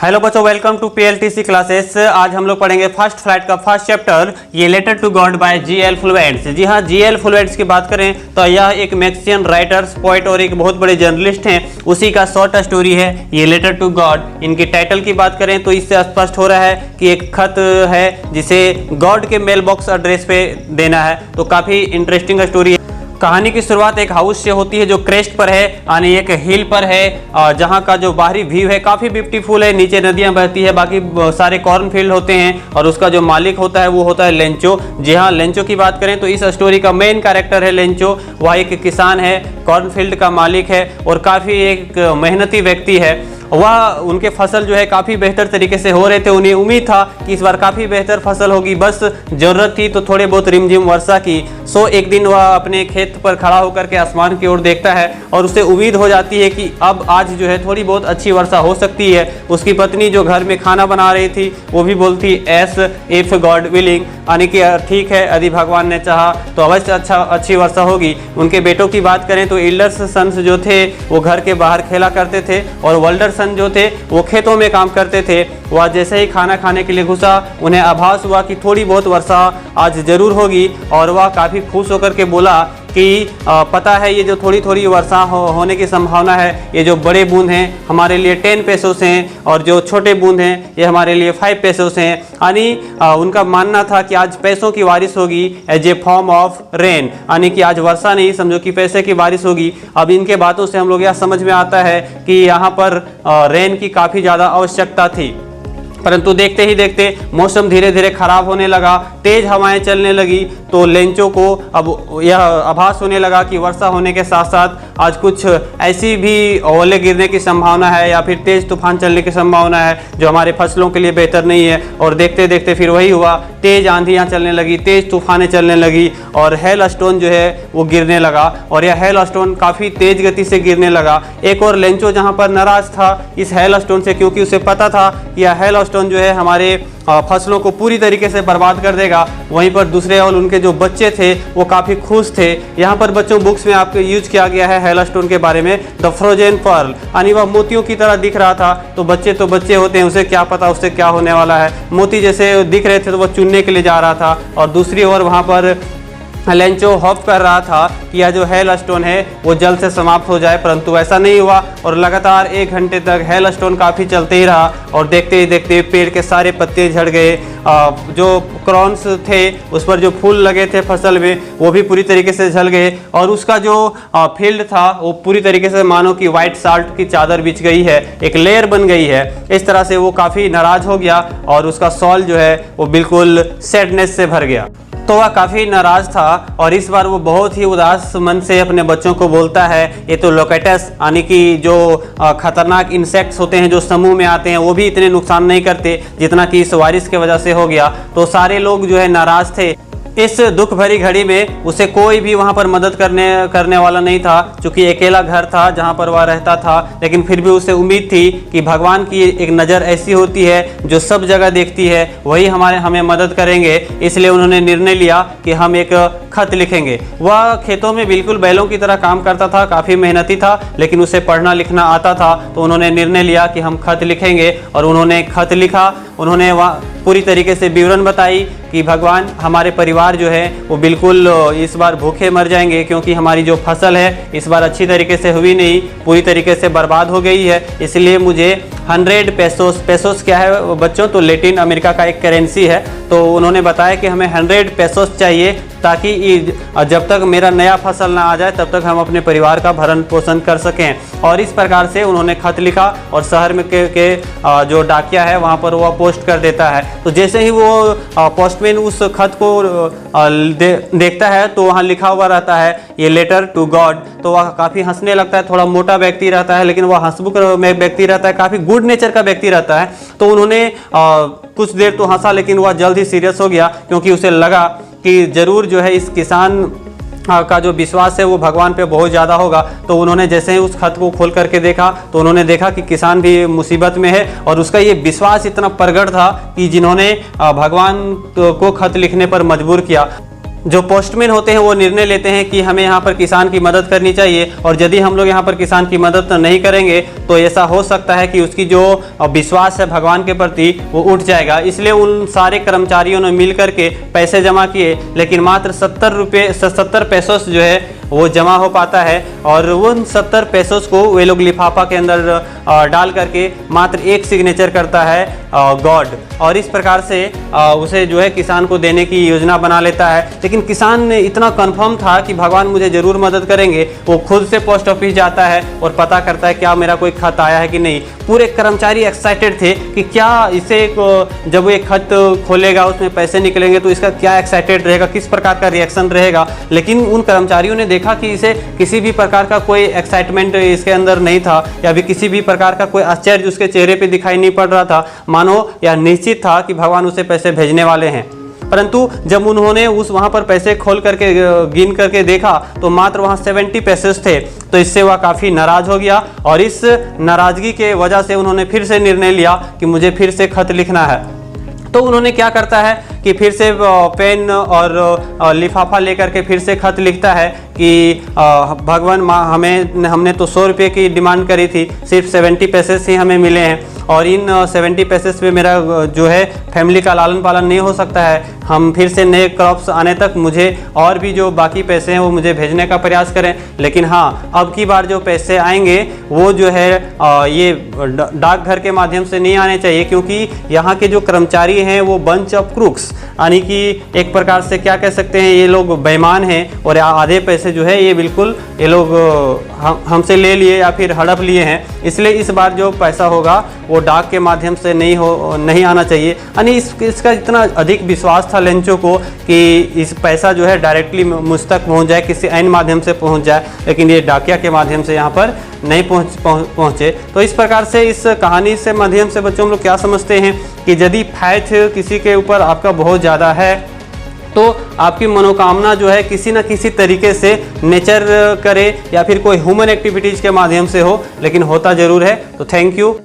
Hello बच्चों, welcome to पीएलटीसी classes. आज हम लोग पढ़ेंगे फर्स्ट फ्लाइट का फर्स्ट चैप्टर, ये letter to God by GL Fuentes. जी हाँ, जीएल फ्लुएंट्स की बात करें तो यह एक मैक्सियन राइटर्स, पोइट और एक बहुत बड़े जर्नलिस्ट हैं। उसी का शॉर्ट स्टोरी है ये लेटर टू गॉड। इनकी टाइटल की बात करें तो इससे स्पष्ट हो रहा है कि एक खत है जिसे गॉड के मेल बॉक्स एड्रेस पे देना है। तो काफ़ी इंटरेस्टिंग स्टोरी है। कहानी की शुरुआत एक हाउस से होती है जो क्रेस्ट पर है, यानी एक हिल पर है, जहाँ का जो बाहरी व्यू है काफ़ी ब्यूटीफुल है। नीचे नदियाँ बहती है, बाकी सारे कॉर्नफील्ड होते हैं और उसका जो मालिक होता है वो होता है लेंचो। जी हाँ, लेंचो की बात करें तो इस स्टोरी का मेन कैरेक्टर है लेंचो। वह एक किसान है, कॉर्नफील्ड का मालिक है और काफ़ी एक मेहनती व्यक्ति है। वह उनके फसल जो है काफ़ी बेहतर तरीके से हो रहे थे। उन्हें उम्मीद था कि इस बार काफ़ी बेहतर फसल होगी, बस ज़रूरत थी तो थोड़े बहुत रिमझिम वर्षा की। सो एक दिन वह अपने खेत पर खड़ा होकर के आसमान की ओर देखता है और उसे उम्मीद हो जाती है कि अब आज जो है थोड़ी बहुत अच्छी वर्षा हो सकती है। उसकी पत्नी जो घर में खाना बना रही थी वो भी बोलती एस इफ गॉड विलिंग, यानी कि ठीक है, यदि भगवान ने चाहा तो अवश्य अच्छी वर्षा होगी। उनके बेटों की बात करें तो एल्डर्स सन्स जो थे वो घर के बाहर खेला करते थे और वर्ल्डर सन जो थे वो खेतों में काम करते थे। वह जैसे ही खाना खाने के लिए घुसा, उन्हें आभास हुआ कि थोड़ी बहुत वर्षा आज जरूर होगी और वह काफ़ी खुश होकर के बोला कि पता है ये जो थोड़ी थोड़ी वर्षा होने की संभावना है, ये जो बड़े बूंद हैं हमारे लिए 10 पेसोस हैं और जो छोटे बूंद हैं ये हमारे लिए 5 पेसोस हैं। यानी उनका मानना था कि आज पैसों की बारिश होगी as a form of rain, यानी कि आज वर्षा नहीं, समझो कि पैसे की बारिश होगी। अब इनके बातों से हम लोग यह समझ में आता है कि यहाँ पर रेन की काफ़ी ज़्यादा आवश्यकता थी। परंतु देखते ही देखते मौसम धीरे धीरे खराब होने लगा, तेज हवाएं चलने लगी। तो लेंचो को अब यह आभास होने लगा कि वर्षा होने के साथ साथ आज कुछ ऐसी भी ओले गिरने की संभावना है या फिर तेज तूफान चलने की संभावना है जो हमारे फसलों के लिए बेहतर नहीं है। और देखते देखते फिर वही हुआ, तेज आंधियाँ चलने लगी, तेज तूफानें चलने लगी और हेल स्टोन जो है वो गिरने लगा और यह हेल स्टोन काफ़ी तेज गति से गिरने लगा। एक और लेंचो जहाँ पर नाराज था इस हेल स्टोन से, क्योंकि उसे पता था कि यह हेल स्टोन जो है हमारे फसलों को पूरी तरीके से बर्बाद कर देगा। वहीं पर दूसरे और उनके जो बच्चे थे वो काफ़ी खुश थे। यहाँ पर बच्चों बुक्स में आपको यूज किया गया है हेल स्टोन के बारे में, द फ्रोजन पर्ल, यानी वह मोतियों की तरह दिख रहा था। तो बच्चे होते हैं, उसे क्या पता उससे क्या होने वाला है। मोती जैसे दिख रहे थे तो वह चुनने के लिए जा रहा था और दूसरी ओर वहाँ पर लेंचो होप कर रहा था कि यह जो हेल स्टोन है वो जल्द से समाप्त हो जाए, परंतु ऐसा नहीं हुआ और लगातार 1 घंटे तक हेल स्टोन काफ़ी चलते ही रहा और देखते ही देखते पेड़ के सारे पत्ते झड़ गए। जो क्रॉन्स थे उस पर जो फूल लगे थे फसल में वो भी पूरी तरीके से झड़ गए और उसका जो फील्ड था वो पूरी तरीके से मानो कि वाइट साल्ट की चादर बिछ गई है, एक लेयर बन गई है। इस तरह से वो काफ़ी नाराज हो गया और उसका सॉल जो है वो बिल्कुल सैडनेस से भर गया। तो वह काफ़ी नाराज था और इस बार वो बहुत ही उदास मन से अपने बच्चों को बोलता है, ये तो लोकेटस, यानी कि जो खतरनाक इंसेक्ट्स होते हैं जो समूह में आते हैं वो भी इतने नुकसान नहीं करते जितना कि इस वायरस की वजह से हो गया। तो सारे लोग जो है नाराज थे। इस दुख भरी घड़ी में उसे कोई भी वहाँ पर मदद करने वाला नहीं था, क्योंकि अकेला घर था जहाँ पर वह रहता था। लेकिन फिर भी उसे उम्मीद थी कि भगवान की एक नज़र ऐसी होती है जो सब जगह देखती है, वही हमें मदद करेंगे। इसलिए उन्होंने निर्णय लिया कि हम एक खत लिखेंगे। वह खेतों में बिल्कुल बैलों की तरह काम करता था, काफ़ी मेहनती था, लेकिन उसे पढ़ना लिखना आता था। तो उन्होंने निर्णय लिया कि हम खत लिखेंगे और उन्होंने खत लिखा। उन्होंने वह पूरी तरीके से विवरण बताई कि भगवान, हमारे परिवार जो है वो बिल्कुल इस बार भूखे मर जाएंगे, क्योंकि हमारी जो फसल है इस बार अच्छी तरीके से हुई नहीं, पूरी तरीके से बर्बाद हो गई है। इसलिए मुझे 100 पेसोस, पेसोस क्या है बच्चों, तो लैटिन अमेरिका का एक करेंसी है। तो उन्होंने बताया कि हमें 100 पेसोस चाहिए ताकि जब तक मेरा नया फसल ना आ जाए तब तक हम अपने परिवार का भरण पोषण कर सकें। और इस प्रकार से उन्होंने खत लिखा और शहर में के जो डाकिया है वहाँ पर वह पोस्ट कर देता है। तो जैसे ही वो पोस्टमैन उस खत को देखता है तो वहाँ लिखा हुआ रहता है ये लेटर टू गॉड। तो वह काफ़ी हंसने लगता है। थोड़ा मोटा व्यक्ति रहता है लेकिन वह हंसमुख व्यक्ति रहता है, काफ़ी गुड नेचर का व्यक्ति रहता है। तो उन्होंने कुछ देर तो हंसा लेकिन वह जल्द ही सीरियस हो गया, क्योंकि उसे लगा कि जरूर जो है इस किसान का जो विश्वास है वो भगवान पे बहुत ज़्यादा होगा। तो उन्होंने जैसे ही उस खत को खोल करके देखा तो उन्होंने देखा कि किसान भी मुसीबत में है और उसका ये विश्वास इतना प्रगट था कि जिन्होंने भगवान को खत लिखने पर मजबूर किया। जो पोस्टमैन होते हैं वो निर्णय लेते हैं कि हमें यहाँ पर किसान की मदद करनी चाहिए, और यदि हम लोग यहाँ पर किसान की मदद नहीं करेंगे तो ऐसा हो सकता है कि उसकी जो विश्वास है भगवान के प्रति वो उठ जाएगा। इसलिए उन सारे कर्मचारियों ने मिल करके पैसे जमा किए, लेकिन मात्र 70 पैसों जो है वो जमा हो पाता है, और उन 70 पैसों को वे लोग लिफाफा के अंदर डाल करके मात्र एक सिग्नेचर करता है गॉड, और इस प्रकार से उसे जो है किसान को देने की योजना बना लेता है। लेकिन किसान ने इतना कंफर्म था कि भगवान मुझे ज़रूर मदद करेंगे, वो खुद से पोस्ट ऑफिस जाता है और पता करता है क्या मेरा कोई खत आया है कि नहीं। पूरे कर्मचारी एक्साइटेड थे कि क्या इसे जब वो एक खत खोलेगा उसमें पैसे निकलेंगे तो इसका क्या एक्साइटेड रहेगा, किस प्रकार का रिएक्शन रहेगा। लेकिन उन कर्मचारियों ने देखा कि इसे किसी भी प्रकार का कोई एक्साइटमेंट इसके अंदर नहीं था, या भी किसी भी प्रकार का कोई आश्चर्य उसके चेहरे पे दिखाई नहीं पड़ रहा था, मानो यह निश्चित था कि भगवान उसे पैसे भेजने वाले हैं। परंतु जब उन्होंने उस वहाँ पर पैसे खोल करके गिन करके देखा तो मात्र वहाँ 70 पैसे थे, तो इससे वह काफ़ी नाराज़ हो गया, और इस नाराज़गी के वजह से उन्होंने फिर से निर्णय लिया कि मुझे फिर से खत लिखना है। तो उन्होंने क्या करता है कि फिर से पेन और लिफाफा लेकर के फिर से खत लिखता है कि भगवान हमने तो 100 रुपये की डिमांड करी थी, सिर्फ 70 पैसे ही हमें मिले हैं, और इन 70 पैसे पे मेरा जो है फैमिली का लालन पालन नहीं हो सकता है। हम फिर से नए क्रॉप्स आने तक मुझे और भी जो बाकी पैसे हैं वो मुझे भेजने का प्रयास करें, लेकिन हाँ अब की बार जो पैसे आएंगे वो जो है ये डाकघर के माध्यम से नहीं आने चाहिए, क्योंकि यहाँ के जो कर्मचारी हैं वो बंच ऑफ क्रूक्स, यानी कि एक प्रकार से क्या कह सकते हैं, ये लोग बेईमान हैं, और आधे पैसे जो है ये बिल्कुल ये लोग हमसे ले लिए या फिर हड़प लिए हैं। इसलिए इस बार जो पैसा होगा वो डाक के माध्यम से नहीं आना चाहिए। यानी इसका इतना अधिक विश्वास था लेंचो को कि इस पैसा जो है डायरेक्टली मुझ तक पहुंच जाए, किसी अन्य माध्यम से पहुंच जाए, लेकिन ये डाकिया के माध्यम से यहाँ पर नहीं पहुँचे। तो इस प्रकार से इस कहानी से माध्यम से बच्चों हम लोग क्या समझते हैं कि यदि फैथ किसी के ऊपर आपका बहुत ज़्यादा है तो आपकी मनोकामना जो है किसी न किसी तरीके से नेचर करे या फिर कोई ह्यूमन एक्टिविटीज़ के माध्यम से हो, लेकिन होता ज़रूर है। तो थैंक यू।